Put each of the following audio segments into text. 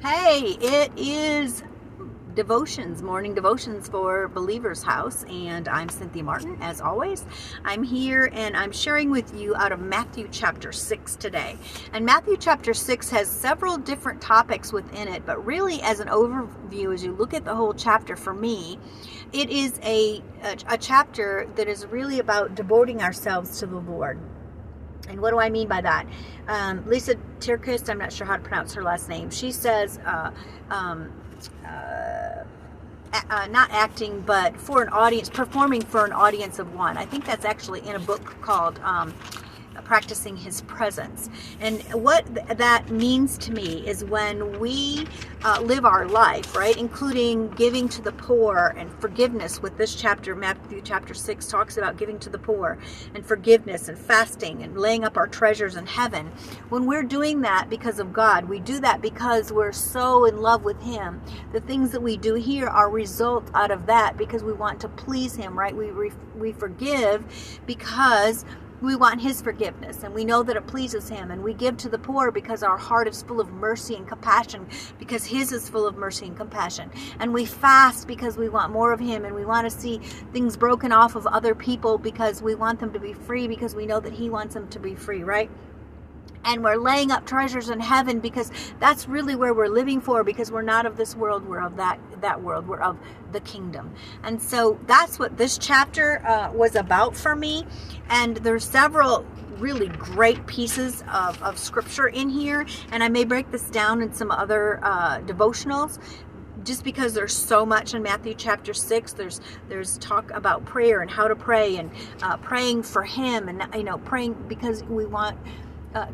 Hey, it is morning devotions for Believer's House, and I'm Cynthia Martin, as always. I'm here and I'm sharing with you out of Matthew chapter 6 today. And Matthew chapter 6 has several different topics within it, but really as an overview, as you look at the whole chapter, for me, it is a chapter that is really about devoting ourselves to the Lord. And what do I mean by that? Lisa Tirkist, I'm not sure how to pronounce her last name. She says, not acting, but for an audience, performing for an audience of one. I think that's actually in a book called Practicing His Presence. And what that means to me is when we live our life, right, including giving to the poor and forgiveness. With this chapter, Matthew chapter 6 talks about giving to the poor and forgiveness and fasting and laying up our treasures in heaven. When we're doing that because of God, we do that because we're so in love with Him. The things that we do here are result out of that because we want to please Him, right? We forgive because we want His forgiveness, and we know that it pleases Him. And we give to the poor because our heart is full of mercy and compassion, because His is full of mercy and compassion. And we fast because we want more of Him, and we want to see things broken off of other people because we want them to be free, because we know that He wants them to be free, right? And we're laying up treasures in heaven because that's really where we're living for, because we're not of this world, we're of that world, we're of the kingdom. And so that's what this chapter was about for me. And there's several really great pieces of scripture in here, and I may break this down in some other devotionals, just because there's so much in Matthew chapter 6. There's talk about prayer and how to pray, and praying for Him, and praying because we want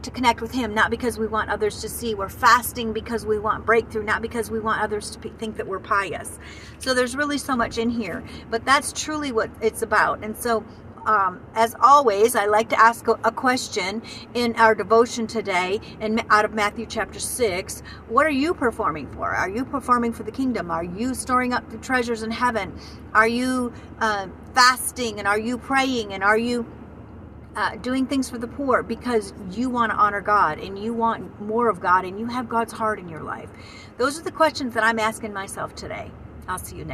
to connect with Him, not because we want others to see. We're fasting because we want breakthrough, not because we want others to think that we're pious. So there's really so much in here, but that's truly what it's about. And so as always, I like to ask a question in our devotion today, and out of Matthew chapter 6. What are you performing for? Are you performing for the kingdom? Are you storing up the treasures in heaven? Are you fasting, and are you praying, and are you doing things for the poor because you want to honor God and you want more of God and you have God's heart in your life? Those are the questions that I'm asking myself today. I'll see you next.